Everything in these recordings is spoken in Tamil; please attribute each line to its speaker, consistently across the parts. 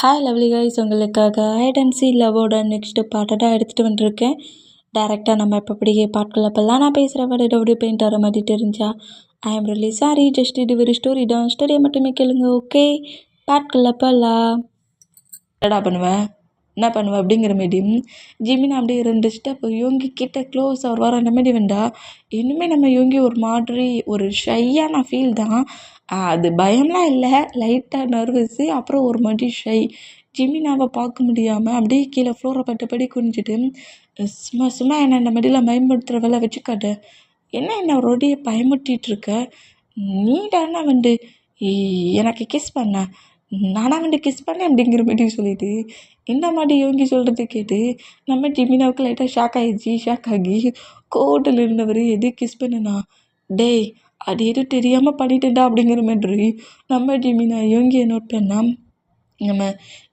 Speaker 1: ஹாய் லவ்லி கைஸ், உங்களுக்காக ஹைட் அண்ட் சி லவ்வோட நெக்ஸ்ட்டு பார்ட்டை தான் எடுத்துகிட்டு வந்துருக்கேன். டேரெக்டாக நம்ம இப்போ அப்படியே பாட்கள் அப்போல்லாம் நான் பேசுகிற வேர்டு எப்படி பெயிண்ட் ஆகிற மாதிரி தெரிஞ்சா I am really sorry. Just இது ஒரு ஸ்டோரி தான், ஸ்டோரியை மட்டுமே கேளுங்க. ஓகே, பாட்கள் அப்போல்லாம் என்னடா பண்ணுவேன், என்ன பண்ணுவேன் அப்படிங்கிற மாரி ஜிமின் அப்படியே 2 ஸ்டெப் யோங்கி கிட்ட க்ளோஸ் அவர் வர அந்த மாரி வேண்டா. இன்னுமே நம்ம யோங்கி ஒரு மாதிரி ஒரு ஷையான ஃபீல் தான். அது பயம்லாம் இல்லை, லைட்டாக நர்வஸு, அப்புறம் ஒரு மாதிரி ஷை. ஜிமினாவை பார்க்க முடியாமல் அப்படியே கீழே ஃப்ளோரை பட்டபடி குனிஞ்சிட்டு சும்மா சும்மா என்னை இந்த மாதிரிலாம் பயன்படுத்துகிற வேலை வச்சுக்காட்டு. என்ன ரொடியை பயமுறுத்திட்டு நீ தானே எனக்கு கிஸ் பண்ண, நானா கிஸ் பண்ணேன் அப்படிங்கிற மாதிரி சொல்லிட்டு இந்த மாதிரி யோங்கி சொல்கிறது கேட்டு நம்ம ஜிமினாவுக்கு லைட்டாக ஷாக் ஆகி கோட்டில் இருந்தவர் எது கிஸ் பண்ணுனா, டேய் அது எதுவும் தெரியாமல் பண்ணிட்டேன்டா அப்படிங்கிற மாதிரி நம்ம ஜிமினா யோங்கியை நோட் பண்ணால் நம்ம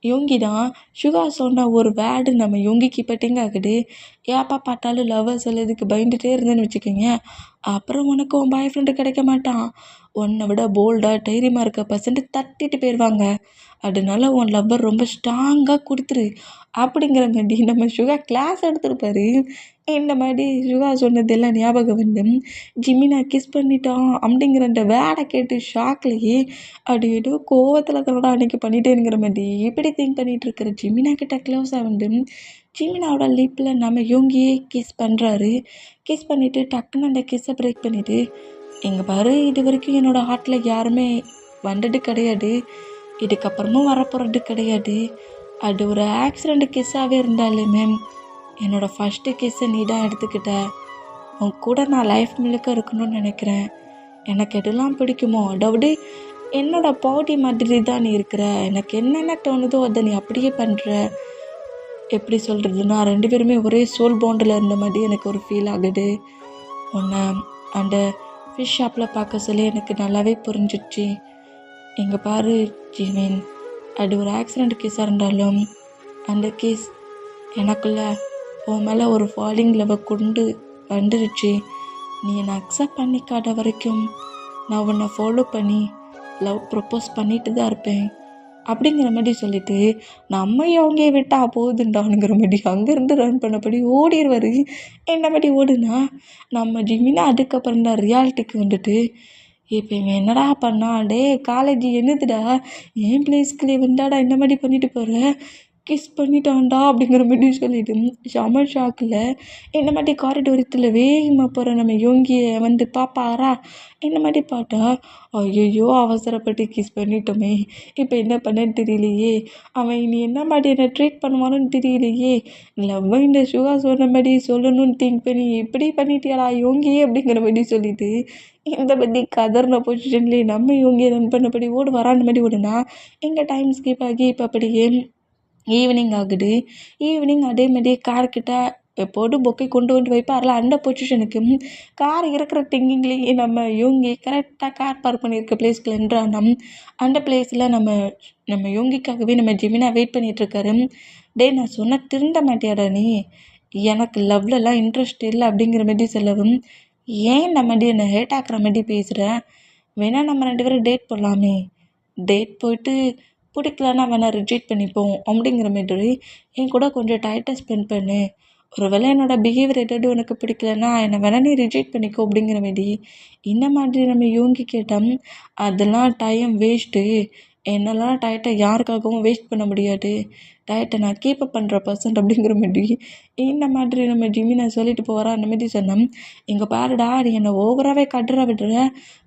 Speaker 1: யோங்கி தான் சுகா சொன்ன ஒரு வேர்டு நம்ம யோங்கிக்கு இப்போ டிங் ஆகுது. ஏப்பா பார்த்தாலும் லவ்வர் சொல்லதுக்கு பயந்துகிட்டே இருந்தேன்னு வச்சுக்கோங்க, அப்புறம் உனக்கு உன் பாய் ஃப்ரெண்டு கிடைக்க மாட்டான். உன்னை விட போல்டாக தைரியமாக இருக்க பர்சன்ட்டு தட்டிட்டு போயிடுவாங்க. அதனால உன் லவ்வர் ரொம்ப ஸ்ட்ராங்காக கொடுத்துரு அப்படிங்கிற மாதிரி நம்ம சுகா கிளாஸ் எடுத்துருப்பாரு. இந்த மாதிரி சுகா சொன்னதெல்லாம் ஞாபகம் வந்து ஜிமினா கிஸ் பண்ணிட்டான் அப்படிங்கிற அந்த வேடை கேட்டு ஷாக்லேயே அப்படி ஏதோ கோவத்தில் தன்னோட அன்னைக்கு பண்ணிட்டேங்கிற மாதிரி இப்படி திங்க் பண்ணிகிட்டு இருக்கிற ஜிமினா கிட்ட க்ளோஸாக வந்து ஜிமினாவோட லிப்பில் நம்ம யோங்கியே கிஸ் பண்ணுறாரு. கிஸ் பண்ணிவிட்டு டக்குன்னு அந்த கிஸ்ஸை பிரேக் பண்ணிவிட்டு, இங்கே பாரு, இது வரைக்கும் என்னோடய ஹார்ட்டில் யாருமே வந்தது கிடையாது, இதுக்கப்புறமும் வரப்போகிறது கிடையாது. அது ஒரு ஆக்சிடெண்ட் கிஸ்ஸாகவே இருந்தாலுமே என்னோடய ஃபஸ்ட்டு கிஸ்ஸை நீ தான் எடுத்துக்கிட்ட. உன் கூட நான் லைஃப் முழுக்க இருக்கணும்னு நினைக்கிறேன். எனக்கு எதெல்லாம் பிடிக்குமோ, அதாவது என்னோடய பாடி மாதிரி தான் நீ இருக்கிற. எனக்கு என்னென்ன தோணுதோ அதை நீ அப்படியே பண்ணுற. எப்படி சொல்கிறதுனா, 2 பேருமே ஒரே சோல் பாண்டில் இருந்த மாதிரி எனக்கு ஒரு ஃபீல் ஆகுது. உன்னை அந்த ஃபிஷ் ஷாப்பில் பார்க்க சொல்லி எனக்கு நல்லாவே புரிஞ்சிடுச்சு. இங்கே பாரு ஜிமின், அது ஒரு ஆக்சிடெண்ட் கேஸாக இருந்தாலும் அந்த கேஸ் எனக்குள்ள உன் மேலே ஒரு ஃபாலிங் லவ்வை கொண்டு வந்துருச்சு. நீ என்னை அக்செப்ட் பண்ணிக்காத வரைக்கும் நான் உன்னை ஃபாலோ பண்ணி லவ் ப்ரப்போஸ் பண்ணிட்டு தான் இருப்பேன் அப்படிங்கிற மாதிரி சொல்லிட்டு நம்ம அவங்க விட்டால் போகுதுண்டானுங்கிற மாதிரி அங்கேருந்து ரன் பண்ணபடி ஓடிடுவார். என்ன மாதிரி ஓடுனா நம்ம ஜிமினா அதுக்கப்புறம் தான் ரியாலிட்டிக்கு வந்துட்டு, இப்போ இவன் என்னடா பண்ணா, டே காலேஜ் என்னதுடா, என் பிளேஸ்க்குள்ளே வந்தாடா இந்த மாதிரி பண்ணிட்டு போகிற, கிஸ் பண்ணிட்டான்டா அப்படிங்கிற மாதிரி சொல்லிட்டு செம ஷாக்கில் இந்த மாதிரி காரிடோரத்தில் வேகமாக போகிற நம்ம யோங்கியை வந்து பார்ப்பாரா. இந்த மாதிரி பார்த்தா ஐயோ அவசரப்பட்டு கிஸ் பண்ணிட்டோமே, இப்போ என்ன பண்ணேன்னு தெரியலையே, அவன் இனி என்ன மாதிரி என்னை ட்ரீட் பண்ணுவான்னு தெரியலையே, லவ்வை இந்த சுகா சொன்ன மாதிரி சொல்லணும்னு திங்க் பண்ணி இப்படி பண்ணிட்டியாடா யோங்கியே அப்படிங்கிற மாதிரி சொல்லிட்டு இந்த பற்றி கதர்ன பொசிஷன்லேயே நம்ம யோங்கியை ரன் பண்ணபடி ஓடு வராந்த மாதிரி ஓடுனா இங்கே டைம் ஸ்கிப் ஆகி இப்போ அப்படியே ஈவினிங் ஆகுது. ஈவினிங் அதே மாதிரி கார்கிட்ட எப்போதும் பொக்கை கொண்டு வந்து வைப்பார்ல, அந்த பொசிஷனுக்கு கார் இருக்கிற திங்கிங்லேயே நம்ம யோங்கி கரெக்டாக கார் பார்க் பண்ணியிருக்க பிளேஸ்க்கு என்றானம். அந்த பிளேஸில் நம்ம யோங்கிக்காகவே நம்ம ஜிமினா வெயிட் பண்ணிகிட்ருக்காரு. டே நான் சொன்ன திருந்த மாட்டியாடா நீ, எனக்கு லவ்லலாம் இன்ட்ரெஸ்ட் இல்லை அப்படிங்கிற மாதிரி சொல்லவும், ஏன் இந்த மாதிரி என்னை ஹேட் ஆக்குற மாதிரி பேசுகிறேன், வேணால் நம்ம 2 பேரும் டேட் போடலாமே, டேட் போயிட்டு பிடிக்கலன்னா வேணால் ரிஜெக்ட் பண்ணிப்போம் அப்படிங்கிற மாதிரி என் கூட கொஞ்சம் டைட்டாக ஸ்பெண்ட் பண்ணு, ஒரு வேளை என்னோடய பிஹேவியர் எதாவது உனக்கு பிடிக்கலன்னா என்னை வேணால் நீ ரிஜெக்ட் பண்ணிக்கோ அப்படிங்கிற மாதிரி இந்த மாதிரி நம்ம யோங்கி கேட்டோம். அதெல்லாம் டைம் வேஸ்ட்டு, என்னெல்லாம் டயட்டை யாருக்காகவும் வேஸ்ட் பண்ண முடியாது, டயட்டை நான் கீப்பப் பண்ணுற பர்சன்ட் அப்படிங்கிற மாதிரி இந்த மாதிரி நம்ம ஜிமினை சொல்லிட்டு போகிறா. அந்த மாதிரி சொன்னோம். இங்கே பாருடா, நீ என்னை ஓவராகவே கட்டுற விடுற,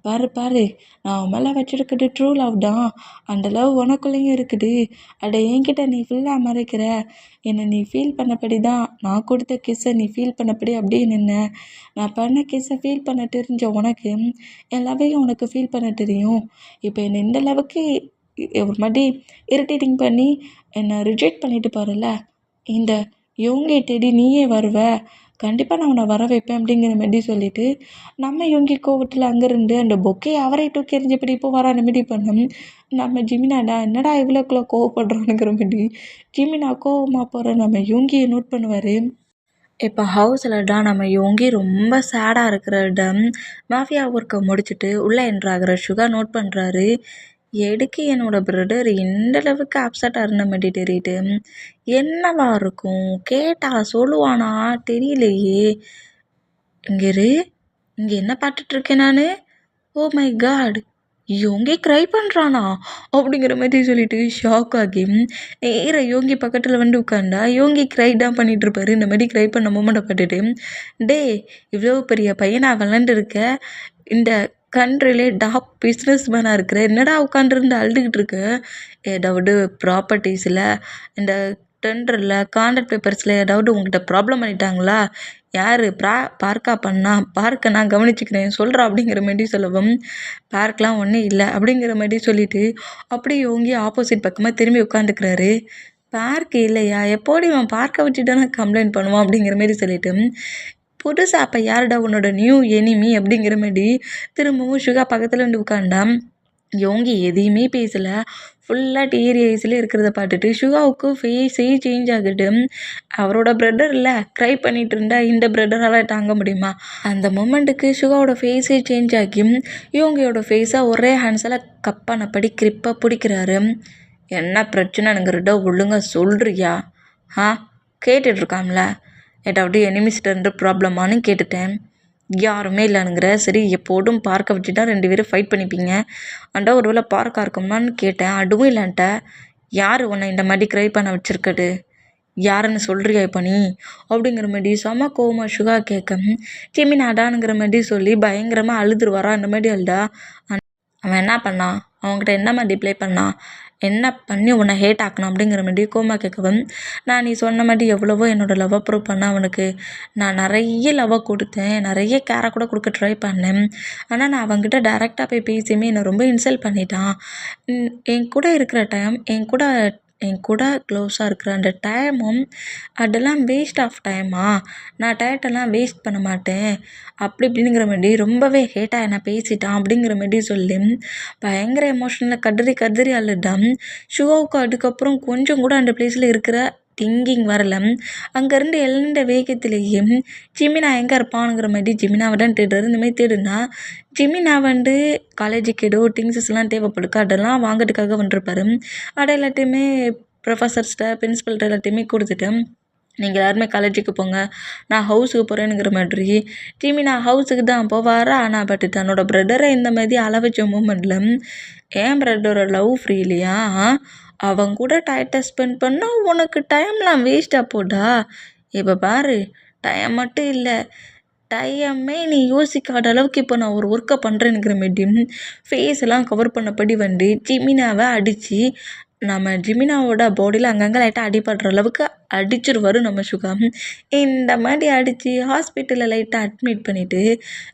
Speaker 1: பாரு நான் மேலே வச்சுருக்குது ட்ரூ லவ் தான், அந்த லவ் உனக்குள்ளேயும் இருக்குது, அதை என்கிட்ட நீ ஃபுல்லாக மறைக்கிற. என்னை நீ ஃபீல் பண்ணபடி தான் நான் கொடுத்த கிஸ்ஸை நீ ஃபீல் பண்ணபடி அப்படியே நின்ன. நான் பண்ண கிஸ்ஸை ஃபீல் பண்ண தெரிஞ்ச உனக்கு என் லவ்வையும் உனக்கு ஃபீல் பண்ண தெரியும். இப்போ என்னை இந்த லவ்வுக்கு ஒரு மாதிரி இரிட்டேட்டிங் பண்ணி என்னை ரிஜெக்ட் பண்ணிட்டு பாருல, இந்த யோங்கியை தேடி நீயே வருவ, கண்டிப்பாக நான் உன்னை வர வைப்பேன் அப்படிங்கிற மாதிரி சொல்லிவிட்டு நம்ம யோங்கி கோவத்தில் அங்கேருந்து அந்த பொக்கே அவரை தூக்கி எறிஞ்சபடி இப்போ வர அந்த மாதிரி பண்ணோம். நம்ம ஜிமினாடா என்னடா இவ்வளோக்குள்ள கோவப்படுறானுங்கிற மாதிரி ஜிமினா கோவமாக போகிற நம்ம யோங்கியை நோட் பண்ணுவார். இப்போ ஹவுஸில் தான் நம்ம யோங்கி ரொம்ப சேடாக இருக்கிற மாஃபியா ஒர்க்கை முடிச்சுட்டு உள்ளே என்ட்ராகிற சுகா நோட் பண்ணுறாரு. எதுக்கு என்னோட பிரதர் இந்த அளவுக்கு அப்செட் ஆகிற மாதிரி தெரியுது. என்னவா இருக்கும்? கேட்டா சொல்லுவானா தெரியலையே. இங்கே இரு, இங்கே என்ன பார்த்துட்ருக்கேன் நான்? Oh my God, Yoongi cry பண்ணுறானா அப்படிங்கிற மாதிரி சொல்லிட்டு ஷாக் ஆகி நேர யோங்கி பக்கத்தில் வந்து உட்காந்தா யோங்கி க்ரை தான் பண்ணிட்டு இருப்பாரு. இந்த மாதிரி க்ரை பண்ண மூமெண்ட்டை பார்த்துட்டு, டே இவ்வளோ பெரிய பையனா விளாண்டுருக்க, இந்த கண்ட்ரிலே டாப் பிஸ்னஸ் மேனாக இருக்கிற, என்னடா உட்காந்துருந்து அழுதுகிட்டு இருக்க? ஏதாவது ப்ராப்பர்ட்டிஸில் இந்த டெண்டரில் கான்ட்ராக்ட் பேப்பர்ஸில் ஏதாவது உங்கள்கிட்ட ப்ராப்ளம் பண்ணிட்டாங்களா? யார் பார்க்கா பண்ணா? பார்க்க நான் கவனிச்சுக்கிறேன் சொல்கிறா அப்படிங்கிற மாதிரி சொல்லவும், பார்க்கலாம் ஒன்றும் இல்லை அப்படிங்கிற மாதிரி சொல்லிவிட்டு அப்படியே யோங்கி ஆப்போசிட் பக்கமாக திரும்பி உட்காந்துக்கிறாரு. பார்க் இல்லையா? எப்போடி அவன் பார்க்க வச்சுட்டு நான் கம்ப்ளைண்ட் பண்ணுவான் அப்படிங்கிற மாரி சொல்லிவிட்டு, புதுசாக அப்போ யாருடா உன்னோட நியூ எனிமி அப்படிங்கிற மாதிரி திரும்பவும் சுகா பக்கத்தில் வந்து உட்காண்டான். யோங்கி எதையுமே பேசலை. ஃபுல்லாக டீரி ஐஸில் இருக்கிறத பார்த்துட்டு சுகாவுக்கு ஃபேஸே சேஞ்ச் ஆகுது. அவரோட பிரதர் இல்லை க்ரை பண்ணிகிட்டு இருந்தா இந்த பிரதரால் தாங்க முடியுமா? அந்த மொமெண்ட்டுக்கு சுகாவோட ஃபேஸே சேஞ்ச் ஆகி யோங்கியோட ஃபேஸை ஒரே ஹேண்ட்ஸில் கப்பானப்படி கிரிப்பாக பிடிக்கிறாரு. என்ன பிரச்சனைங்கிறத ஒழுங்காக சொல்கிறியா? கேட்டுட்ருக்காம்ல, ஏதாவது எனிமிஸ்டர்ன்ற ப்ராப்ளமானு கேட்டுட்டேன். யாருமே இல்லைனுங்கிற. சரி, எப்போதும் பார்க்க வச்சுட்டா 2 பேரும் ஃபைட் பண்ணிப்பீங்க. அண்டா ஒரு வேளை பார்க்கா இருக்குமான்னு கேட்டேன். அதுவும் இல்லைன்ட்ட. யார் உன்னை இந்த மாதிரி க்ரை பண்ண வச்சுருக்கது? யாருன்னு சொல்கிறியா இப்போ நீ? அப்படிங்கிற மாதிரி செம கோவமாக சுகா கேட்க, ஜெமினாடானுங்கிற மாதிரி சொல்லி பயங்கரமாக அழுதுருவாரா. அந்த மாதிரி அழுதா. அவன் என்ன பண்ணான்? அவங்ககிட்ட என்ன மாதிரி ப்ளே பண்ணான்? என்ன பண்ணி உன்னை ஹேட் ஆக்கணும் அப்படிங்கிற மாதிரி கோமா கேட்கவும், நான் நீ சொன்ன மாதிரி எவ்வளவோ என்னோடய லவ்வை ப்ரூவ் பண்ண அவனுக்கு நான் நிறைய லவ்வை கொடுத்தேன், நிறைய கேரை கூட கொடுக்க ட்ரை பண்ணேன். ஆனால் நான் அவங்ககிட்ட டைரெக்டாக போய் பேசியுமே என்னை ரொம்ப இன்சல்ட் பண்ணிட்டான். என் கூட இருக்கிற டைம், என் கூட க்ளோஸாக இருக்கிற அந்த டைமும் அதெல்லாம் வேஸ்ட் ஆஃப் டைமா? நான் டயத்தெல்லாம் வேஸ்ட் பண்ண மாட்டேன் அப்படி இப்படிங்கிற மாதிரி ரொம்பவே ஹேட்டாக என்ன பேசிட்டான் அப்படிங்கிற மாதிரி சொல்லி பயங்கர எமோஷனில் கதறி அழுதான். ஷுகாவுக்கு அதுக்கப்புறம் கொஞ்சம் கூட அந்த பிளேஸில் இருக்கிற திங்கிங் வரல. அங்கேருந்து எழுந்த வேகத்திலேயே ஜிமினா எங்கே இருப்பானுங்கிற மாதிரி ஜிமினாவை தான் தேடுறாரு. இந்த மாதிரி தேடுனா ஜிமினா வந்து காலேஜுக்கு ஏதோ திங்ஸஸ்லாம் தேவைப்படுக்கு, அதெல்லாம் வாங்கிறதுக்காக வந்துருப்பாரு. அதை எல்லாத்தையுமே ப்ரொஃபஸர்ஸ்கிட்ட பிரின்ஸிபல்கிட்ட எல்லாத்தையுமே கொடுத்துட்டு, நீங்கள் எல்லாருமே காலேஜுக்கு போங்க, நான் ஹவுஸுக்கு போகிறேனுங்கிற மாதிரி ஜிமினா ஹவுஸுக்கு தான் போவாரா. ஆனால் பட் தன்னோட பிரதரை இந்த மாதிரி அளவச்ச மூமெண்ட்டில் ஏன் பிரதரோட லவ் ஃப்ரீ இல்லையா? அவங்க கூட டயத்தை ஸ்பெண்ட் பண்ணால் உனக்கு டைம்லாம் வேஸ்ட்டாக போடா. இப்போ பாரு, டைம் மட்டும் இல்லை, டைமே நீ யோசிக்காத அளவுக்கு இப்போ நான் ஒரு ஒர்க்கை பண்ணுறேனுங்கிற மாரி ஃபேஸெல்லாம் கவர் பண்ணபடி வந்து ஜிமினாவை அடித்து நம்ம ஜிமினாவோட பாடியில் அங்கங்கே லைட்டாக அடிபடுற அளவுக்கு அடிச்சிருவார் நம்ம சுகா. இந்த மாதிரி அடித்து ஹாஸ்பிட்டலில் லைட்டாக அட்மிட் பண்ணிவிட்டு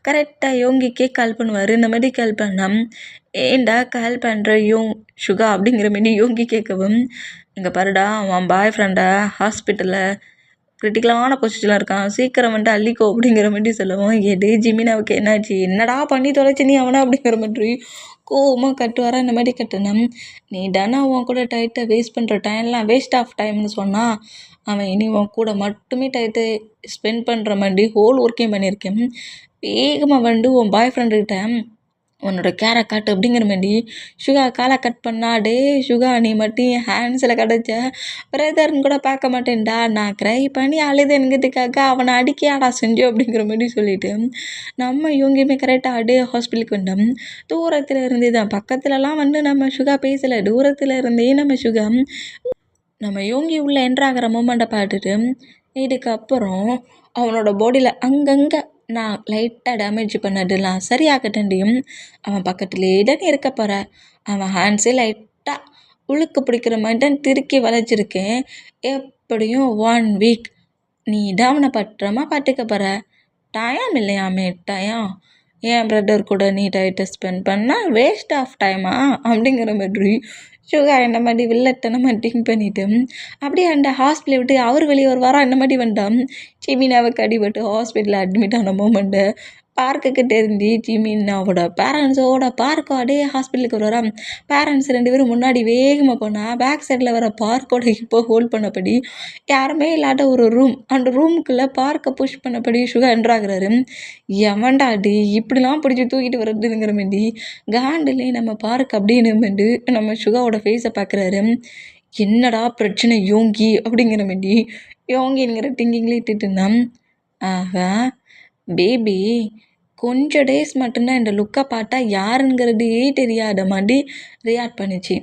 Speaker 1: கரெக்டாக யோங்கிக்கே கால் பண்ணுவார். இந்த மாதிரி கால் பண்ணால், ஏண்டா கால் பண்ணுற சுகா அப்படிங்கிற மாரி யோங்கி கேட்கவும், இங்கே பாருடா அவன் பாய் ஃப்ரெண்டை ஹாஸ்பிட்டலில் கிரிட்டிக்கலான பொசிஷனில் இருக்கான், சீக்கிரம் வந்துட்டு அள்ளிக்கோ அப்படிங்கிற மாதிரி சொல்லவும், எது ஜிமினாவுக்கு என்னாச்சு? என்னடா பண்ணி தொலைச்சி நீ அவனை அப்படிங்கிற மாதிரி கோவமாக கட்டுவாரா. இந்த மாதிரி கட்டுனேன், நீ தானே உன் கூட டைத்தை வேஸ்ட் பண்ணுற டைம்லாம் வேஸ்ட் ஆஃப் டைம்னு சொன்னால், அவன் இனி உன் கூட மட்டுமே டைத்தை ஸ்பெண்ட் பண்ணுற மாதிரி ஹோல் ஒர்க்கையும் பண்ணியிருக்கேன். வேகமாக வந்து உன் பாய் ஃப்ரெண்டுக்கிட்ட உன்னோட கேரை காட்டு அப்படிங்கிற மாதிரி சுகா காலை கட் பண்ணா. டே சுகா, நீ மட்டும் என் ஹேண்ட்ஸில் கிடச்ச பிரதர்னு கூட பார்க்க மாட்டேன்டா, நான் க்ரை பண்ணி அழுதுங்கிறதுக்காக அவனை அடிக்கையாடா செஞ்சோம் அப்படிங்கிற மாதிரி சொல்லிவிட்டு நம்ம இவங்கயுமே கரெக்டாக அடே ஹாஸ்பிட்டலுக்கு வந்தோம். தூரத்தில் இருந்து தான், பக்கத்துலலாம் வந்து நம்ம சுகா பேசலை, தூரத்தில் இருந்தே நம்ம யோங்கி உள்ள என்ட்ராகிற மூமெண்ட்டை பார்த்துட்டு இதுக்கப்புறம் அவனோட பாடியில் அங்கங்கே நான் லைட்டாக டேமேஜ் பண்ணதெல்லாம் சரியாகட்டண்டியும் அவன் பக்கத்துலேயே தான் இருக்க போகிற. அவன் ஹேண்ட்ஸே லைட்டாக உழுக்கு பிடிக்கிற மாதிரி தான் திருக்கி வளைச்சிருக்கேன். எப்படியும் 1 வீக் நீ தான் அவனை பத்திரமா பார்த்துக்க போகிற. டைம் இல்லையாமே டைம், என் பிரதர் கூட நீ டைட்டை ஸ்பெண்ட் பண்ணால் வேஸ்ட் ஆஃப் டைமா அப்படிங்கிற மாதிரி சுகா இந்த மாதிரி வில்லத்தனமாக திங்க் பண்ணிவிட்டு அப்படியே அந்த ஹாஸ்பிட்டலை விட்டு அவர் வெளியே வருவாரா. இந்த மாதிரி வந்துட்டான். ஜெமினாவுக்கு அடிபட்டு ஹாஸ்பிட்டலில் அட்மிட் ஆன மூமெண்ட்டு பார்க்குக்கு தெரிஞ்சு ஜிமின்னாவோட பேரண்ட்ஸோட பார்க்கோ அப்படியே ஹாஸ்பிட்டலுக்கு வருவாராம். பேரண்ட்ஸ் 2 பேரும் முன்னாடி வேகமாக போனால் பேக் சைடில் வர பார்க்கோட இப்போ ஹோல்ட் பண்ணபடி யாருமே இல்லாத ஒரு ரூம், அந்த ரூமுக்குள்ளே பார்க்கை புஷ் பண்ணபடி சுகா என்ட்ராகிறாரு. எவன்டாடி இப்படிலாம் பிடிச்சி தூக்கிட்டு வர்றதுங்கிற மாரி காண்டிலே நம்ம பார்க் அப்படின்னு வந்து நம்ம சுகாவோட ஃபேஸை பார்க்குறாரு. என்னடா பிரச்சனை யோங்கி அப்படிங்கிற மாரி யோங்கிங்கிற திங்கிங்லேயே இட்டுட்டு இருந்தான். ஆஹா பேபி கொஞ்சம் டேஸ் மட்டும்தான் இந்த லுக்கை பார்த்தா யாருங்கிறதே தெரியாத மாதிரி ரியாக்ட் பண்ணிச்சு.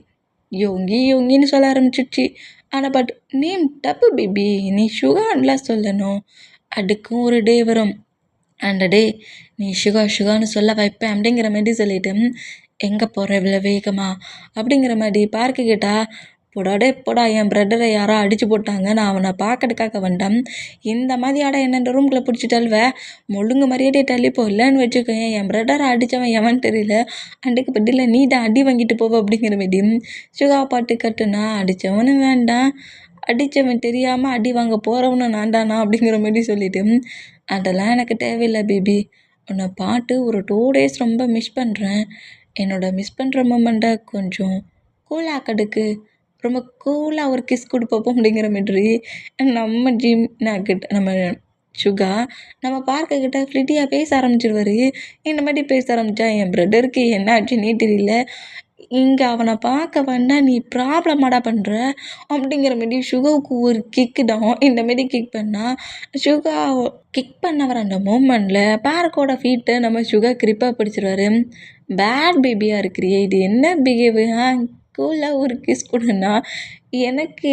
Speaker 1: யோங்கி யோங்கின்னு சொல்ல ஆரம்பிச்சிடுச்சு. ஆனால் பட் நேம் தப்பு பேபி, நீ சுகான்லாம் சொல்லணும். அதுக்கும் ஒரு டே வரும், அந்த டே நீ சுகா சுகான்னு சொல்ல வைப்பேன் அப்படிங்கிற மாதிரி சொல்லிட்டு எங்கே போகிற இவ்வளோ வேகமா அப்படிங்கிற மாதிரி பார்க்க கேட்டா, போடாடே போடா, என் பிரதரை யாரோ அடித்து போட்டாங்க, நான் அவனை பார்க்கறதுக்காக வந்தேன். இந்த மாதிரி ஆட என்ன ரூம்குள்ளே பிடிச்சி தள்ளுவ, ஒழுங்கு மரியாதையை தள்ளிப்போ, இல்லைன்னு வச்சுக்கோங்க என் பிரதரை அடித்தவன் எவன் தெரியல, அன்றைக்கு பதில் நீ தான் அடி வாங்கிட்டு போவ அப்படிங்கிற மாதிரி சுகா பாட்டு கட்டுனா, அடித்தவனும் வேண்டாம், அடித்தவன் தெரியாமல் அடி வாங்க போகிறவனும் நான் தானா அப்படிங்கிற மாதிரி சொல்லிட்டு, அதெல்லாம் எனக்கு தேவையில்லை பேபி, உன்னை பாட்டு ஒரு 2 days ரொம்ப மிஸ் பண்ணுறேன். என்னோடய மிஸ் பண்ணுற மூமெண்ட்டை கொஞ்சம் கூலாக்கடுக்கு ரொம்ப கூலாக ஒரு கிஸ் கொடுப்போம் அப்படிங்கிற மாதிரி நம்ம நம்ம சுகா நம்ம பார்க்கக்கிட்ட ஃப்ளிட்டியாக பேச ஆரம்பிச்சிருவார். இந்த மாதிரி பேச ஆரம்பித்தா என் பிரதருக்கு என்ன ஆச்சுன்னே தெரியல, இங்கே அவனை பார்க்க வந்தால் நீ ப்ராப்ளமாடா பண்ணுற அப்படிங்கிற மாரி சுகாவுக்கு ஒரு கிக்கு தான். இந்த மாரி கிக் பண்ணால் சுகா கிக் பண்ண வர அந்த மூமெண்ட்டில் பார்க்கோட ஃபீட்டை நம்ம சுகா கிரிப்பாக பிடிச்சிருவாரு. பேட் பேபியாக இருக்கிறியே, இது என்ன பிஹேவு, கூலாக ஒரு கிஸ் கொடுன்னா எனக்கு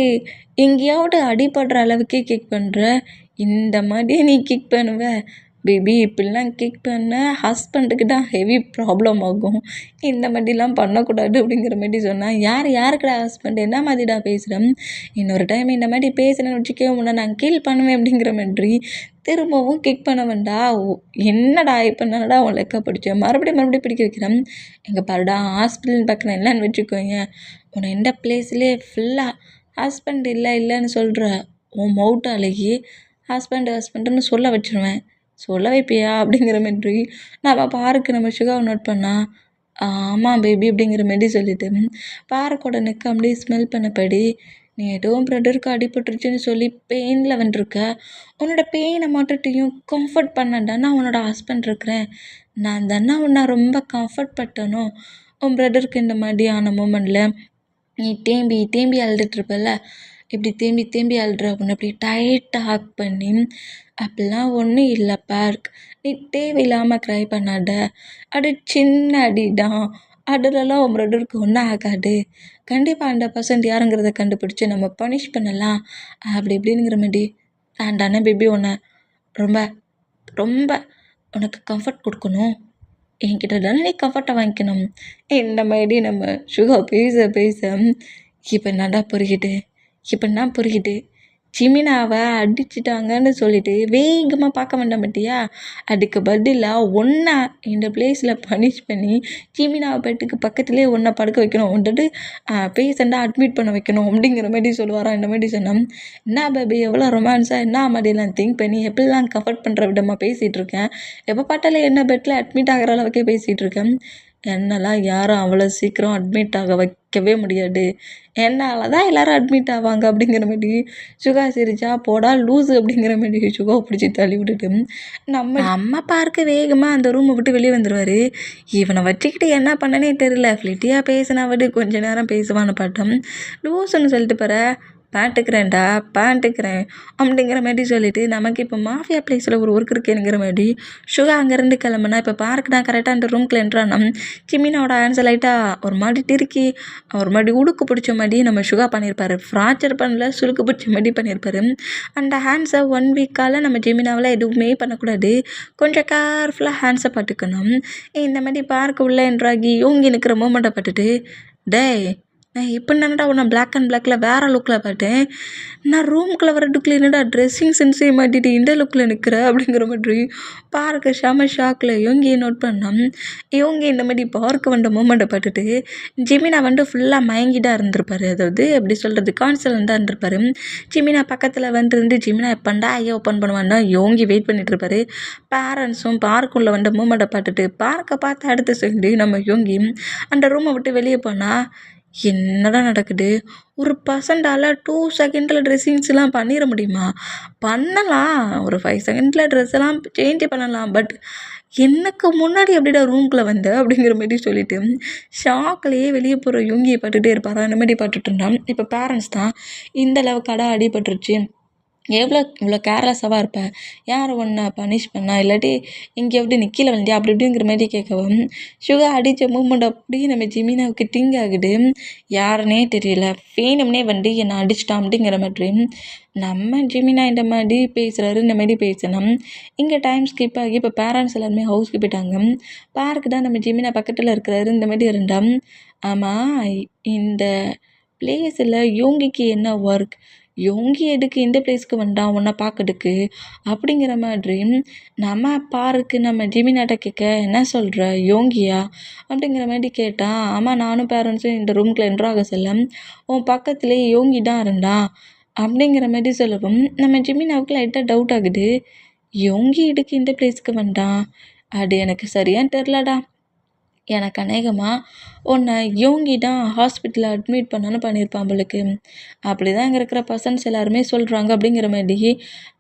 Speaker 1: எங்கேயாவது அடிபடுற அளவுக்கே கிக் பண்ணுற, இந்த மாதிரி நீ கிக் பண்ணுவ பேபி, இப்படிலாம் கிக் பண்ண ஹஸ்பண்டுக்கு தான் ஹெவி ப்ராப்ளம் ஆகும், இந்த மாதிரிலாம் பண்ணக்கூடாது அப்படிங்கிற மாதிரி சொன்னால், யாருக்குடா ஹஸ்பண்ட், என்ன மாதிரிடா பேசுகிறேன், இன்னொரு டைம் இந்த மாதிரி பேசுகிறேன்னு வச்சுக்கவே முன்னே நான் கீல் பண்ணுவேன் அப்படிங்கிற மாதிரி திரும்பவும் கிக் பண்ண வேண்டா. என்னடா இப்போ என்னடா உன் லெக்க பிடிச்சேன், மறுபடியும் பிடிக்க வைக்கிறேன். எங்கள் பாருடா ஹாஸ்பிட்டல்னு பார்க்குறேன் இல்லைன்னு வச்சுக்கோங்க, உன்னை எந்த பிளேஸ்லேயே ஃபுல்லாக ஹஸ்பண்ட் இல்லைன்னு சொல்கிற உன் மவுட்டாலேயே ஹஸ்பண்டுன்னு சொல்ல வச்சுருவேன். சொல்ல வைப்பியா அப்படிங்கிற மாதிரி நம்ம பார்க்கு நம்ம சுகாவை நோட் பண்ணால், ஆமாம் பேபி அப்படிங்கிற மாரி சொல்லிட்டு பார்க்கோட நெக்கை அப்படியே ஸ்மெல் பண்ணபடி, நீ எதுவும் பிரதருக்கு அடிபட்டுருச்சுன்னு சொல்லி பெயினில் வந்துருக்க, உன்னோட பெயினை மட்டுட்டையும் கம்ஃபர்ட் பண்ணடா, நான் உன்னோட ஹஸ்பண்ட் இருக்கிறேன், நான் தானே உன்னை ரொம்ப கம்ஃபர்ட் பட்டனும். உன் பிரதருக்கு இந்த மாதிரியான மூமெண்ட்டில் நீ தேம்பி அழுதுட்ருப்பல, இப்படி தேம்பி அழுற உன்னை இப்படி டைட்டாக ஹக் பண்ணி, அப்படிலாம் ஒன்றும் இல்லை பார்க், நீ தேவையில்லாமல் க்ரை பண்ணாத, அது சின்ன அடி தான், அதுலலாம் உன் பிரதருக்கு ஒன்றும் ஆகாது, கண்டிப்பாக 100% யாருங்கிறத கண்டுபிடிச்சி நம்ம பனிஷ் பண்ணலாம் அப்படி இப்படிங்கிற மாதிரி. நான் தானே பேபி உன்னை ரொம்ப ரொம்ப உனக்கு கம்ஃபர்ட் கொடுக்கணும், என்கிட்ட தானே நீ கம்ஃபர்ட்டை வாங்கிக்கணும். இந்த மாதிரி நம்ம சுகா பேச இப்போ என்னடா புரியுது, ஜிமினாவை அடிச்சிட்டாங்கன்னு சொல்லிட்டு வேகமாக பார்க்க வேண்டாம் பட்டியா, அதுக்கு பதிலாக ஒன்றா இந்த பிளேஸில் பனிஷ் பண்ணி ஜிமினாவை பெட்டுக்கு பக்கத்துலேயே ஒன்றா படுக்க வைக்கணும், வந்துட்டு பேஷண்ட்டாக அட்மிட் பண்ண வைக்கணும் அப்படிங்கிற மாதிரி சொல்லுவாராம். இந்த மாதிரி சொன்னோம். என்ன பேபி எவ்வளோ ரொமான்ஸாக என்ன மாதிரிலாம் திங்க் பண்ணி எப்படிலாம் கம்ஃபர்ட் பண்ணுற விதமாக பேசிகிட்டு இருக்கேன், எப்போ பார்த்தாலே என்ன பெட்டில் அட்மிட் ஆகிற அளவுக்கே பேசிகிட்டு இருக்கேன், என்னெல்லாம் யாரும் அவ்வளோ சீக்கிரம் அட்மிட் ஆக வைக்கவே முடியாது, என்னால் தான் எல்லோரும் அட்மிட் ஆவாங்க அப்படிங்கிற மாதிரி சுகா சிரிச்சா, போடா லூஸு அப்படிங்கிற மாதிரி சுகாவை பிடிச்சி தள்ளி விட்டுட்டு நம்ம பார்க்க வேகமாக அந்த ரூமை விட்டு வெளியே வந்துடுவார். இவனை வச்சுக்கிட்டு என்ன பண்ணனே தெரில, ஃப்ளிட்டியாக பேசினா விட்டு கொஞ்ச நேரம் பேசுவான்னு பார்த்தோம், லூஸுன்னு சொல்லிட்டு போகிற, பேண்ட்டுக்கிறேன் அப்படிங்கிற மாதிரி சொல்லிவிட்டு நமக்கு இப்போ மாஃபியா பிளேஸில் ஒரு ஒர்க் இருக்குங்கிற மாதிரி சுகா அங்கேருந்து கிளம்புனா, இப்போ பார்க்கு தான் கரெக்டாக அந்த ரூம்குள்ளே என்ட்ரானா ஜிமினோட ஆன்சர் லைட்டாக ஒரு மாதிரி திருக்கி ஒரு மாதிரி உடுக்கு பிடிச்ச மாதிரி நம்ம சுகா பண்ணியிருப்பார், ஃப்ராக்சர் பண்ணல சுளுக்கு பிடிச்ச மாதிரி பண்ணியிருப்பார். அந்த ஹேண்ட்ஸை 1 வீக்கால் நம்ம ஜிமினாவில் எதுவுமே பண்ணக்கூடாது, கொஞ்சம் கேர்ஃபுல்லாக ஹேண்ட்ஸை பார்த்துக்கணும். இந்த மாதிரி பார்க்கு உள்ளே என்ட்ராகி யோங்கி நிற்கிற மூமெண்ட்டை பார்த்துட்டு, டே நான் இப்போ என்னடா உன்னை பிளாக் அண்ட் பிளாக்ல வேறு லுக்கில் பார்த்தேன், நான் ரூமுக்குள்ளே வர லுக்கில் என்னடா ட்ரெஸ்ஸிங் சென்ஸே மாட்டிட்டு இந்த லுக்கில் நிற்கிற அப்படிங்கிற மாதிரி பார்க்க செம ஷாக்கில் யோங்கியை நோட் பண்ணான். யோங்கி இந்த மாதிரி பார்க்க வந்த மூமெண்ட்டை பார்த்துட்டு ஜிமினா வந்துட்டு ஃபுல்லாக மயங்கிட்டாக இருந்திருப்பாரு, அதாவது எப்படி சொல்கிறது கான்சலண்டாக இருந்திருப்பாரு. ஜிமினா பக்கத்தில் வந்துருந்து ஜிமினா எப்பண்டா ஐயா ஓப்பன் பண்ணுவான்னா யோங்கி வெயிட் பண்ணிட்டு இருப்பாரு. பேரண்ட்ஸும் பார்க்குள்ளே வந்த மூமெண்ட்டை பார்த்துட்டு பார்த்து அடுத்த செகண்டு நம்ம யோங்கி அந்த ரூமை விட்டு வெளியே போனால் என்னடா நடக்குது, ஒரு பர்சன்டால் 2 செகண்டில் ட்ரெஸ்ஸிங்ஸ்லாம் பண்ணிட முடியுமா? பண்ணலாம், ஒரு 5 செகண்டில் ட்ரெஸ்ஸெல்லாம் சேஞ்சு பண்ணலாம். பட் எனக்கு முன்னாடி எப்படிடா ரூம்குள்ளே வந்த அப்படிங்கிற மாதிரி சொல்லிட்டு ஷாக்லேயே வெளியே போகிற யோங்கியை பார்த்துட்டே இருப்பாரா, அந்த மாதிரி பார்த்துட்டு இருந்தான். இப்போ பேரண்ட்ஸ் தான் இந்த அளவுக்கு அடிபட்டுருச்சு, இவ்வளோ கேர்லெஸ்ஸாக இருப்ப, யார் ஒன்றை பனிஷ் பண்ணா, இல்லாட்டி இங்கே எப்படி நிற்கல வந்தியா அப்படி இப்படிங்கிற மாதிரி கேட்கவும் சுகா அடித்த மூமெண்ட் அப்படியே நம்ம ஜிமினாவுக்கு டிங் ஆகுது. யாருன்னே தெரியல, வேணும்னே வந்து என்னை அடிச்சிட்டான் அப்படிங்கிற மாதிரி நம்ம ஜிமினா இந்த மாதிரி பேசுகிறாரு. இந்த மாதிரி பேசணும். இங்கே டைம் ஸ்கிப் ஆகி இப்போ பேரண்ட்ஸ் எல்லாருமே ஹவுஸ்க்கு போயிட்டாங்க. பார்க்கு தான் நம்ம ஜிமினா பக்கத்தில் இருக்கிறாரு. இந்த மாதிரி இருந்தால் ஆமாம், இந்த பிளேஸில் யோங்கிக்கு என்ன ஒர்க், யோங்கி எதுக்கு இந்த பிளேஸ்க்கு வந்தான் உன்னை பார்க்கறதுக்கு அப்படிங்கிற மாதிரி நம்ம பார்க்கு நம்ம ஜிமினாட்ட கேட்க, என்ன சொல்கிற யோங்கியா அப்படிங்கிற மாதிரி கேட்டான். ஆமாம், நானும் பேரண்ட்ஸும் இந்த ரூம்குள்ளே என்ட்ராக செல்ல உன் பக்கத்துலேயே யோங்கி தான் இருந்தான் அப்படிங்கிற மாதிரி சொல்லவும் நம்ம ஜிமினாவுக்கு லைட்டாக டவுட் ஆகுது. யோங்கி எதுக்கு இந்த பிளேஸ்க்கு வந்தான், அது எனக்கு சரியாக தெரிலடா. எனக்கு அநேகமாக உன்னை யோங்கி தான் ஹாஸ்பிட்டலில் அட்மிட் பண்ணான்னு பண்ணியிருப்பான் போலுக்கு, அப்படி தான் இங்கே இருக்கிற பர்சன்ஸ் எல்லாருமே சொல்கிறாங்க அப்படிங்கிற மாதிரி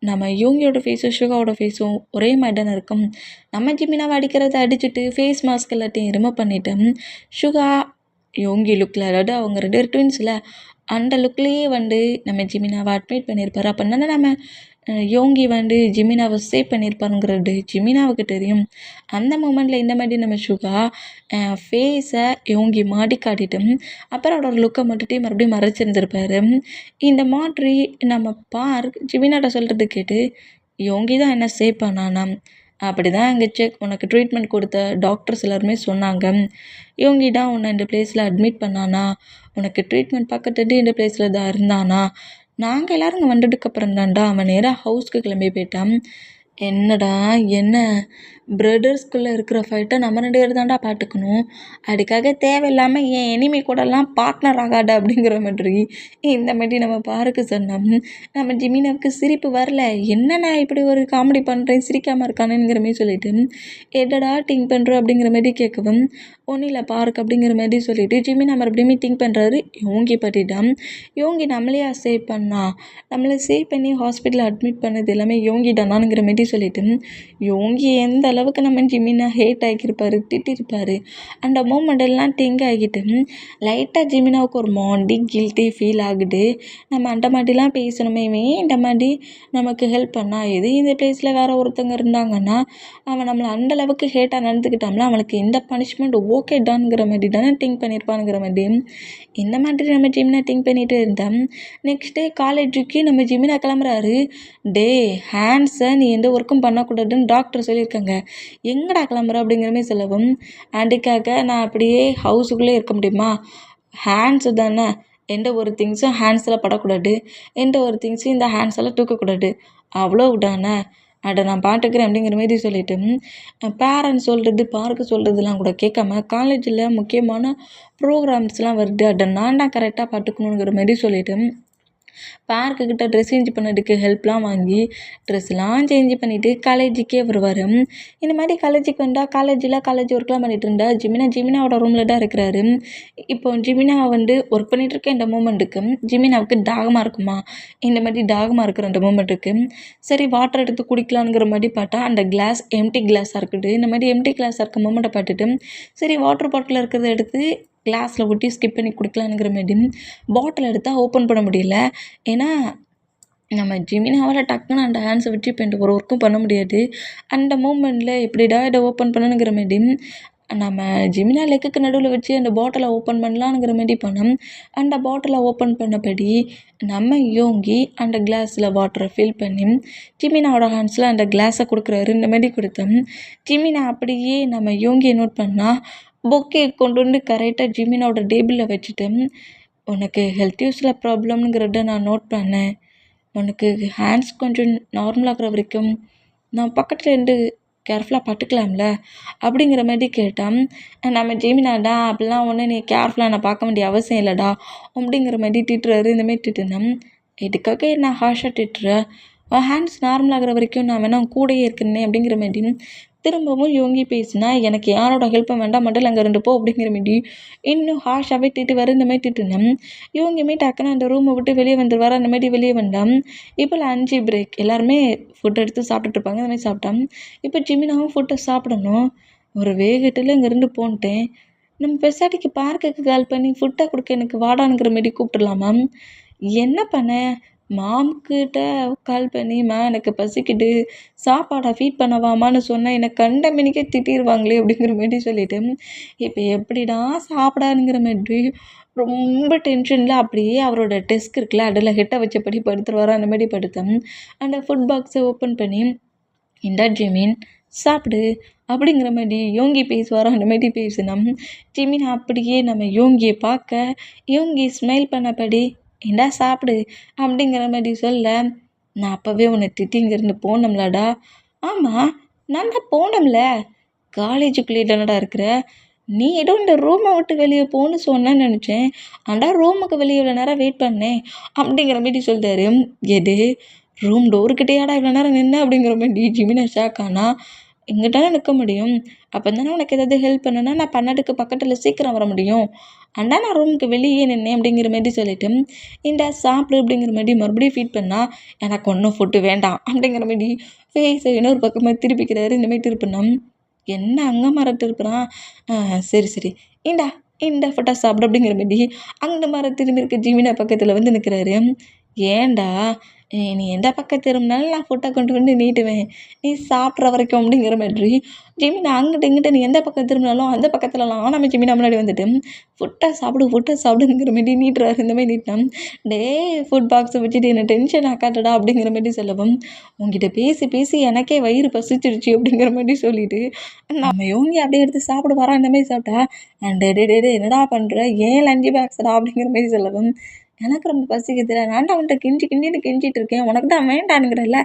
Speaker 1: நம்ம யோங்கியோட ஃபேஸும் சுகாவோட ஃபேஸும் ஒரே மாதிரி தானே இருக்கும். நம்ம ஜிமினாவை அடிக்கிறத அடிச்சுட்டு ஃபேஸ் மாஸ்க் எல்லாத்தையும் ரிமூவ் பண்ணிவிட்டு சுகா யோங்கி லுக்கில், அதாவது அவங்க 2 பேர் ட்வின்ஸில் அந்த லுக்லேயே வந்து நம்ம ஜிமினாவை அட்மிட் பண்ணியிருப்பாரு. அப்படின்னா நம்ம யோங்கி வந்து ஜிமினாவை சேவ் பண்ணியிருப்பாருங்கிறது ஜிமினாவுக்கு தெரியும். அந்த மூமெண்ட்டில் இந்த மாதிரி நம்ம சுகா ஃபேஸை யோங்கி மாடி காட்டிட்டு அப்புறம் அவரோட லுக்கை மட்டுட்டே மறுபடியும் மறைச்சிருந்துருப்பாரு. இந்த மாதிரி நம்ம பார்க் ஜிமினாட்ட சொல்கிறது கேட்டு யோங்கி தான் என்ன சேவ் பண்ணானா, அப்படி தான் அங்கே உனக்கு ட்ரீட்மெண்ட் கொடுத்த டாக்டர்ஸ் எல்லாருமே சொன்னாங்க. யோங்கி தான் உன்னை இந்த பிளேஸில் அட்மிட் பண்ணானா, உனக்கு ட்ரீட்மெண்ட் பக்கத்துலேயே இந்த பிளேஸில் தான் இருந்தானா, நாங்கள் எல்லோரும் இங்கே வந்ததுக்கப்புறம் தான்டா அவன் நேராக ஹவுஸ்க்கு கிளம்பி போயிட்டான். என்னடா என்ன பிரதர்ஸ்குள்ளே இருக்கிற ஃபைட்டை நம்ம 2 பேர் தான்டா பார்த்துக்கணும், அதுக்காக தேவையில்லாமல் என் எனிமி கூடலாம் பார்ட்னர் ஆகாத அப்படிங்கிற மாதிரி இந்த மாதிரி நம்ம பார்க்க சொன்னோம். நம்ம ஜிமினாவுக்கு சிரிப்பு வரல, என்னண்ணா இப்படி ஒரு காமெடி பண்ணுறேன் சிரிக்காமல் இருக்கானுங்கிற மாதிரி சொல்லிட்டு எடடா திங்க் பண்ணுறோம் அப்படிங்கிற மாதிரி கேட்கவும் ஒன்றும் இல்லை பார்க் அப்படிங்கிற மாதிரி சொல்லிவிட்டு ஜிமினா மறுபடியும் திங்க் பண்ணுறாரு யோங்கி பற்றி தான். யோங்கி நம்மளையா சேவ் பண்ணா, நம்மளை சேவ் பண்ணி ஹாஸ்பிட்டலில் அட்மிட் பண்ணது எல்லாமே யோங்கி தானானுங்கிற மாதிரி சொல்லிட்டு யோங்கி எந்த அளவுக்கு நம்ம ஜிமினா ஹேட் ஆகியிருப்பார், திட்டிருப்பார், அந்த மூமெண்ட் எல்லாம் திங்க் ஆகிட்டு லைட்டாக ஜிமினாவுக்கு ஒரு மாண்டி கில்ட்டி ஃபீல் ஆகுது. நம்ம அந்த மாதிரிலாம் பேசணுமே, இந்த மாதிரி நமக்கு ஹெல்ப் பண்ணா, எது இந்த பிளேஸில் வேறு ஒருத்தங்க இருந்தாங்கன்னா அவன் நம்மளை அந்தளவுக்கு ஹேட்டாக நடந்துக்கிட்டாம்ல, அவனுக்கு இந்த பனிஷ்மெண்ட் ஓகே டான்ங்கிற மாதிரி தானே திங்க் பண்ணியிருப்பானுங்கிற மாதிரி இந்த மாதிரி நம்ம ஜிமினா திங்க் பண்ணிகிட்டு இருந்தேன். நெக்ஸ்ட் டே காலேஜுக்கு நம்ம ஜிமினா கிளம்புறாரு. டே ஹேண்ட்ஸை நீ எந்த ஒர்க்கும் பண்ணக்கூடாதுன்னு டாக்டர் சொல்லியிருக்காங்க, எங்கடா கிளம்புற அப்படிங்கிற மாதிரி சொல்லவும் அதுக்காக நான் அப்படியே ஹவுஸுக்குள்ளே இருக்க முடியுமா, ஹேண்ட்ஸு தானே, எந்த ஒரு திங்ஸும் ஹேண்ட்ஸில் படக்கூடாது, எந்த ஒரு திங்ஸும் இந்த ஹேண்ட்ஸெல்லாம் தூக்கக்கூடாது, அவ்வளோ தானே, அதை நான் பார்த்துக்கிறேன் அப்படிங்கிற மாதிரி சொல்லிவிட்டு பேரண்ட்ஸ் சொல்கிறது பார்க்க சொல்கிறதுலாம் கூட கேட்காம காலேஜில் முக்கியமான ப்ரோக்ராம்ஸ்லாம் வருது, அதை நான் தான் கரெக்டாக பார்த்துக்கணுங்கிற மாதிரி சொல்லிவிட்டு பார்க்குக்கிட்ட ட்ரெஸ் சேஞ்ச் பண்ணதுக்கு ஹெல்ப்லாம் வாங்கி ட்ரெஸ்லாம் சேஞ்ச் பண்ணிவிட்டு காலேஜுக்கே வருவார். இந்த மாதிரி காலேஜுக்கு வந்தால் காலேஜ் ஒர்க்லாம் பண்ணிகிட்டு இருந்தா ஜிமினாவோட ரூமில் தான் இருக்கிறாரு. இப்போ ஜிமினா வந்து ஒர்க் பண்ணிகிட்ருக்க இந்த மூமெண்ட்டுக்கு ஜிமினாவுக்கு தாகமாக இருக்குமா, இந்த மாதிரி தாகமாக இருக்கிற அந்த மூமெண்ட்டுக்கு சரி வாட்டர் எடுத்து குடிக்கலாங்கிற மாதிரி பார்த்தா அந்த கிளாஸ் எம்டி கிளாஸாக இருக்குது. இந்த மாதிரி எம்டி கிளாஸாக இருக்க மூமெண்ட்டை பார்த்துட்டு சரி வாட்டர் பாட்டில் இருக்கிறத எடுத்து கிளாஸில் ஊற்றி ஸ்கிப் பண்ணி குடிக்கலாங்கிற மாதிரி பாட்டில் எடுத்தால் ஓப்பன் பண்ண முடியல. ஏன்னா நம்ம ஜிமினாவால் டக்குன்னு அந்த ஹேண்ட்ஸை வச்சு இப்போ ஒரு ஒர்க்கும் பண்ண முடியாது. அந்த மூமெண்ட்டில் எப்படிடா இதை ஓப்பன் பண்ணணுங்கிற மாதிரி நம்ம ஜிமினா லெக்குக்கு நடுவில் வச்சு அந்த பாட்டிலை ஓப்பன் பண்ணலாங்கிற மாதிரி பண்ணோம். அந்த பாட்டிலை ஓப்பன் பண்ணபடி நம்ம யோங்கி அந்த கிளாஸில் வாட்டரை ஃபில் பண்ணி ஜிமினாவோட ஹேண்ட்ஸில் அந்த கிளாஸை கொடுக்குறாரு. இந்த மாதிரி கொடுத்தோம். ஜிமினா அப்படியே நம்ம யோங்கியை நோட் பண்ணால் பொக்கே கொண்டு வந்து கரெக்டாக ஜிமினாவோட டேபிளில் வச்சுட்டு உனக்கு ஹெல்த் யூஸில் ப்ராப்ளம்ங்கிறத நான் நோட் பண்ணேன். உனக்கு ஹேண்ட்ஸ் கொஞ்சம் நார்மலாகிற வரைக்கும் நான் பக்கத்தில் இருந்து கேர்ஃபுல்லாக பார்த்துக்கலாம்ல அப்படிங்கிற மாதிரி கேட்டான். நம்ம ஜெமினாடா அப்படிலாம் ஒன்று நீ கேர்ஃபுல்லாக நான் பார்க்க வேண்டிய அவசியம் இல்லைடா அப்படிங்கிற மாதிரி திட்டுறாரு. இந்தமாரி திட்டுனேன். இதுக்காக என்ன ஹார்ஷாக திட்டுற? ஹேண்ட்ஸ் நார்மலாகிற வரைக்கும் நான் வேணா கூடயே இருக்கேனே அப்படிங்கிற மாதிரி திரும்பவும் யோங்கி பேசினா, எனக்கு யாரோட ஹெல்ப்பும் வேண்டாம், மட்டும் அங்கே ரெண்டு போ அப்படிங்கிற மாரி இன்னும் ஹார்ஷாகவே திட்டுவார். இந்த மாதிரி திட்டுனேன். இவங்கமே டக்குன்னு அந்த ரூமை விட்டு வெளியே வந்துடுவார். அந்த மாதிரி வெளியே வந்தான். இப்போ லஞ்சு பிரேக் எல்லாருமே ஃபுட் எடுத்து சாப்பிட்டுட்டு இருப்பாங்க. அந்த மாதிரி சாப்பிட்டான். இப்போ ஜிமினாவும் ஃபுட்டை சாப்பிடணும். ஒரு வேகத்தில் இங்கேருந்து போன்ட்டேன். நம்ம பெசாட்டிக்கு பார்க்குக்கு கால் பண்ணி ஃபுட்டை கொடுக்க எனக்கு வாடானுங்கிற மாரி கூப்பிட்டுடலாமா? என்ன பண்ண? மாம்கிட்ட கால் பண்ணி, எனக்கு பசிக்குது, சாப்பாடை ஃபீட் பண்ணவாமான்னு சொன்னால் என்னை கண்ட மேனிக்கே திட்டிருவாங்களே அப்படிங்கிற மாரி சொல்லிவிட்டு, இப்போ எப்படிடா சாப்பிடானுங்கிற மாதிரி ரொம்ப டென்ஷனில் அப்படியே அவரோட டெஸ்க் இருக்குல்ல, அதில் ஹெட்டை வச்சபடி படுத்துருவாரோ அந்த மாதிரி படுத்தேன். அந்த ஃபுட் பாக்ஸை ஓப்பன் பண்ணி, இந்தா ஜிமின் சாப்பிடு அப்படிங்கிற மாதிரி யோங்கி பேசுவாரோ அந்த மாதிரி பேசினா, ஜிமின் அப்படியே நம்ம யோங்கியை பார்க்க, யோங்கி ஸ்மைல் பண்ணபடி இந்தா சாப்பிடு அப்படிங்கிற மாதிரி சொல்ல, நான் அப்போவே உன்னை திட்டி இங்கேருந்து போனோம்லடா. ஆமாம், நான் தான் போனோம்ல, காலேஜுக்குள்ளே தானடா இருக்கிற, நீ ஏதோ இந்த ரூமை விட்டு வெளியே போன்னு சொன்னேன்னு நினச்சேன். ஆனால் ரூமுக்கு வெளியே இவ்வளோ நேரம் வெயிட் பண்ணேன் அப்படிங்கிற மாதிரி சொல்லிட்டாரு. எது ரூம் டோருக்கிட்டேயாடா இவ்வளோ நேரம் நின்று அப்படிங்கிற மாதிரி ஜிமினா ஷாக் ஆனா, இங்கிட்டானே நிற்க முடியும். அப்போ தானே உனக்கு ஏதாவது ஹெல்ப் பண்ணுன்னா நான் பண்ணதுக்கு பக்கத்தில் சீக்கிரம் வர முடியும். அண்டா நான் ரூமுக்கு வெளியே நின்னேன் அப்படிங்கிற மாதிரி சொல்லிவிட்டு, இந்த சாப்பிடு அப்படிங்கிற மாதிரி மறுபடியும் ஃபீட் பண்ணால், எனக்கு ஒன்றும் ஃபுட்டு வேண்டாம் அப்படிங்கிற மாதிரி ஃபேஸை இன்னொரு பக்கமாக திருப்பிக்கிறாரு. இந்த மாதிரி திருப்பினா, என்ன அங்கே மரம் திருப்புறான்? சரி சரி இந்தா இந்த ஃபுட்டை சாப்பிடு அப்படிங்கிற மாதிரி அங்கே மரம் திரும்பி இருக்க ஜிமினா பக்கத்தில் வந்து நிற்கிறாரு. ஏன்டா நீ எந்த பக்கம் திரும்பினாலும் நான் ஃபுட்டை கொண்டு நீட்டுவேன், நீ சாப்பிட்ற வரைக்கும் அப்படிங்கிற மாதிரி ஜிமினா அங்கிட்ட இங்கிட்ட நீ எந்த பக்கம் திரும்பினாலும் அந்த பக்கத்துலலாம் நம்ம ஜிமினா முன்னாடி வந்துட்டு ஃபுட்டை சாப்பிடுங்கிற மாதிரி நீட்டுறாரு. இந்த மாதிரி நீட்டினா, டே ஃபுட் பாக்ஸை வச்சுட்டு என்னை டென்ஷன் ஆக்காட்டடா அப்படிங்கிற மாதிரி சொல்லவும், உங்ககிட்ட பேசி பேசி எனக்கே வயிறு பசிச்சிருச்சு அப்படிங்கிற மாதிரி சொல்லிட்டு நம்ம யோங்கி அப்படியே எடுத்து சாப்பிட வரான். இந்த மாதிரி சாப்பிட்டா, டே என்னடா பண்ணுற, ஏன் லஞ்ச் பாக்ஸ்டா அப்படிங்கிற மாதிரி சொல்லவும், எனக்கு ரொம்ப பசிக்குதுல, நான் தான் அவன்கிட்ட கிண்டின்னு கெஞ்சிட்டு இருக்கேன், உனக்கு தான் வேண்டானுங்கிறல்ல,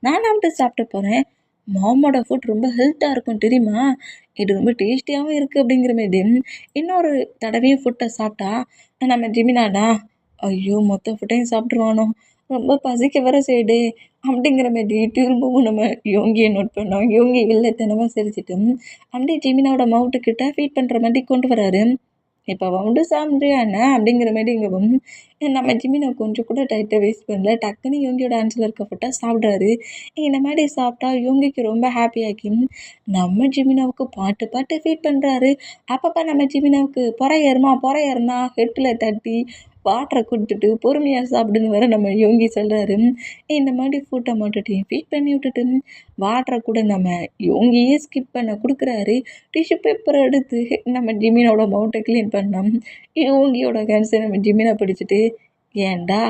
Speaker 1: நான் வந்துட்டு சாப்பிட்டு போகிறேன். மாமோட ஃபுட் ரொம்ப ஹெல்த்தாக இருக்கும் தெரியுமா, இது ரொம்ப டேஸ்டியாகவும் இருக்குது அப்படிங்கிற மாதிரி இன்னொரு தடவையும் ஃபுட்டை சாப்பிட்டா நம்ம ஜிமினாடா, ஐயோ மொத்த ஃபுட்டையும் சாப்பிட்ருவானோ, ரொம்ப பசிக்க வர செய்யுது அப்படிங்கிற மாதிரி திரும்பவும் நம்ம யோங்கியை நோட் பண்ணோம். யோங்கி இல்லைத்தனமாக சிரிச்சிட்டு அப்படியே ஜிமினாவோட மவுட்டுக்கிட்ட ஃபீட் பண்ணுற மாதிரி கொண்டு வராரு. இப்போ வந்து சாப்பிட்றியா என்ன அப்படிங்கிற மாதிரி இங்கே நம்ம ஜிமினை கொஞ்சம் கூட டைட்டை வேஸ்ட் பண்ணல. டக்குன்னு யோங்கியோட ஆன்சரில் இருக்க ஃபுட்டை சாப்பிட்றாரு. இந்த மாதிரி சாப்பிட்டா யோங்கிக்கு ரொம்ப ஹாப்பியாகி நம்ம ஜிமினாவுக்கு பாட்டு பாட்டு ஃபீட் பண்ணுறாரு. அப்பப்போ நம்ம ஜிமினாவுக்கு பொறை ஏறுனா ஹெட்டில் தட்டி வாட்டரை கொடுத்துட்டு பொறுமையாக சாப்பிடுன்னு வர நம்ம யோங்கி சொல்கிறாரு. இந்த மாதிரி ஃபுட்டை மட்டும் ஃபீட் பண்ணி விட்டுட்டு வாட்டரை கூட நம்ம யோங்கியே ஸ்கிப் பண்ண கொடுக்குறாரு. டிஷ்யூ பேப்பரை எடுத்து நம்ம ஜிமினோட மவுட்டை க்ளீன் பண்ணோம். யோங்கியோட கேன்சர் நம்ம ஜிமினை பிடிச்சிட்டு, ஏன்டா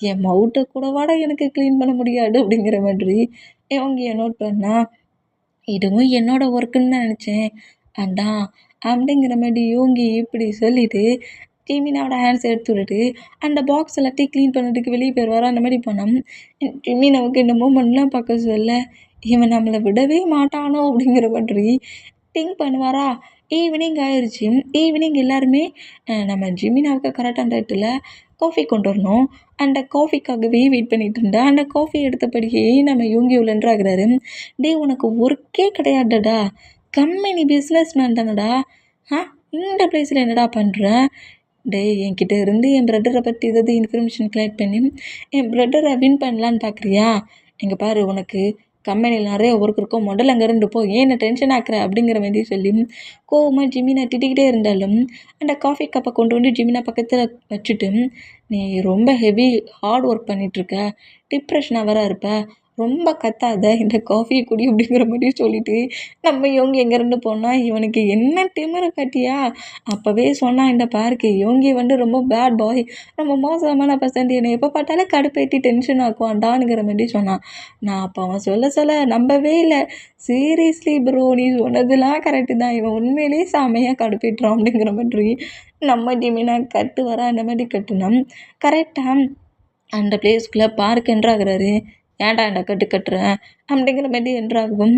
Speaker 1: என் மவுட்டை கூடவாடா எனக்கு க்ளீன் பண்ண முடியாது அப்படிங்கிற மாதிரி யோங்கியை நோட் பண்ணா, இதுவும் என்னோட ஒர்க்குன்னு தான் நினச்சேன், அதான் அப்படிங்கிற மாதிரி யோங்கி இப்படி சொல்லிவிட்டு ஜிமினாவோட ஹேண்ட்ஸ் எடுத்து விட்டுட்டு அந்த பாக்ஸ் எல்லாத்தையும் க்ளீன் பண்ணுறதுக்கு வெளியே போயிடுவாரோ அந்த மாதிரி போனோம். ஜிமினாவுக்கு இந்த மூமெண்ட்லாம் பார்க்க சொல்ல, இவன் நம்மளை விடவே மாட்டானோ அப்படிங்கிற மாதிரி திங்க் பண்ணுவாரா. ஈவினிங் ஆயிடுச்சு. ஈவினிங் எல்லாருமே நம்ம ஜிமினாவுக்கு கரெக்டான டயத்தில் காஃபி கொண்டு வரணும். அந்த காஃபிக்காகவே வெயிட் பண்ணிகிட்டு இருந்தா அந்த காஃபி எடுத்தபடியே நம்ம யோங்கி உள்ளன்றாகிறாரு. டே உனக்கு ஒர்க்கே கிடையாதுடா, கம்பெனி பிஸ்னஸ் மேன் தானடா, இந்த பிளேஸில் என்னடா பண்ணுற? டே என்கிட்ட இருந்து என் ப்ரதரை பற்றி ஏதாவது இன்ஃபர்மேஷன் கலெக்ட் பண்ணி என் ப்ரதரை வின் பண்ணலான்னு பார்க்குறியா? எங்கள் பாரு, உனக்கு கம்பெனியில் நிறைய ஒர்க் இருக்கும், முதல்ல அங்கேருந்து போ, ஏன் டென்ஷன் ஆக்குற அப்படிங்கிற மாதிரி சொல்லி கோவமாக ஜிமினா திட்டிக்கிட்டே இருந்தாலும் அந்த காஃபி கப்பை கொண்டு வந்து ஜிமினா பக்கத்தில் வச்சுட்டு, நீ ரொம்ப ஹெவி ஹார்ட் ஒர்க் பண்ணிகிட்ருக்க, டிப்ரெஷனாக வர இருப்ப, ரொம்ப கத்தாத இந்த காஃபியை குடி அப்படிங்கிற மாதிரி சொல்லிட்டு நம்ம யோகி எங்கேருந்து போனால் இவனுக்கு என்ன திமிரு காட்டியா அப்போவே சொன்னான் இந்த பார்க்கு யோகி ரொம்ப பேட் பாய் ரொம்ப மோசமான பர்சன்ட் என்னை எப்போ பார்த்தாலும் கடுப்பேற்றி டென்ஷன் ஆக்குவான்டானுங்கிற மாதிரி சொன்னான். நான் அப்போ அவன் சொல்ல நம்பவே இல்லை. சீரியஸ்லி ப்ரோ நீ சொன்னதெல்லாம் கரெக்டு தான், இவன் உண்மையிலேயே செமையாக கடுப்பேற்றுறான் அப்படிங்கிற மாதிரி நம்ம ஜிமினா கட்டு வர அந்த மாதிரி கட்டுனோம். கரெக்டாக அந்த பிளேஸ்க்குள்ளே பார்க் என்றாகிறாரு. ஏன்டா இந்த கட்டு கட்டுறேன் அப்படிங்கிற மாதிரி என்றாகும்.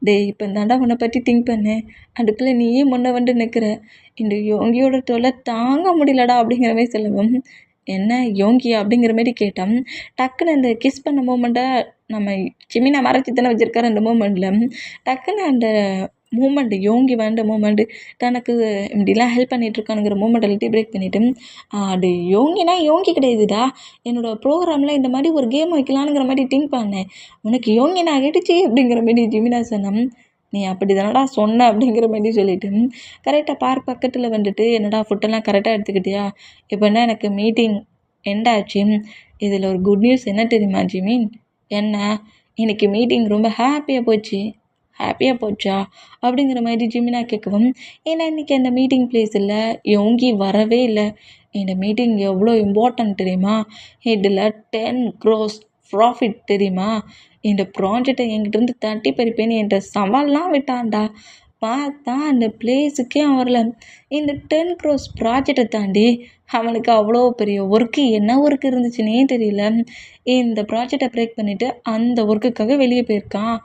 Speaker 1: டேய் இப்போ தாண்டா உன்னை பற்றி திங்க் பண்ணேன், அதுக்குள்ளே நீயே முன்ன நிற்கிற, இந்த யோகியோட தொல்லை தாங்க முடியலடா அப்படிங்கிற மாதிரி சொல்லவும். என்ன யோகியா அப்படிங்கிற மாதிரி கேட்டான். டக்குன்னு அந்த கிஸ் பண்ண மூமெண்ட்டை நம்ம ஜிமினா மறைச்சி தானே வச்சுருக்காரு. அந்த மூமெண்ட்டில் டக்குன்னு அந்த மூமெண்ட்டு யோகி மூமெண்ட்டு தனக்கு இப்படிலாம் ஹெல்ப் பண்ணிகிட்ருக்கானுங்கிற மூமெண்ட் எல்லாத்தையும் பிரேக் பண்ணிவிட்டு அது யோகினா யோகி கிடையாதுடா, என்னோடய ப்ரோக்ராமில் இந்த மாதிரி ஒரு கேம் வைக்கலானுங்கிற மாதிரி திங்க் பண்ணேன், உனக்கு யோகினா ஆகிடுச்சு அப்படிங்கிற மாதிரி ஜிமினா சொன்னான். நீ அப்படி தானடா சொன்ன அப்படிங்கிற மாதிரி சொல்லிவிட்டு கரெக்டாக பார்க் பக்கத்தில் என்னடா ஃபுட்டெல்லாம் கரெக்டாக எடுத்துக்கிட்டியா, இப்போ என்ன எனக்கு மீட்டிங் எண்ட் ஆச்சு, இதில் ஒரு குட் நியூஸ் என்ன தெரியுமா ஜிமின், என்ன இன்றைக்கி மீட்டிங் ரொம்ப ஹாப்பியாக போச்சா அப்படிங்கிற மாதிரி ஜிமினா கேட்கவும், ஏன்னா இன்றைக்கி அந்த மீட்டிங் பிளேஸில் யோகி வரவே இல்லை. இந்த மீட்டிங் எவ்வளோ இம்பார்ட்டன்ட் தெரியுமா, இதில் 10 crores ப்ராஃபிட் தெரியுமா, இந்த ப்ராஜெக்டை என்கிட்டருந்து தட்டி பறிப்பேன்னு என்கிட்ட சவால்லாம் விட்டான்டா. பார்த்தா அந்த பிளேஸுக்கே வரல. இந்த 10 crores ப்ராஜெக்டை தாண்டி அவனுக்கு அவ்வளோ பெரிய ஒர்க்கு என்ன ஒர்க் இருந்துச்சுன்னே தெரியல. இந்த ப்ராஜெக்டை பிரேக் பண்ணிவிட்டு அந்த ஒர்க்குக்காக வெளியே போயிருக்கான்.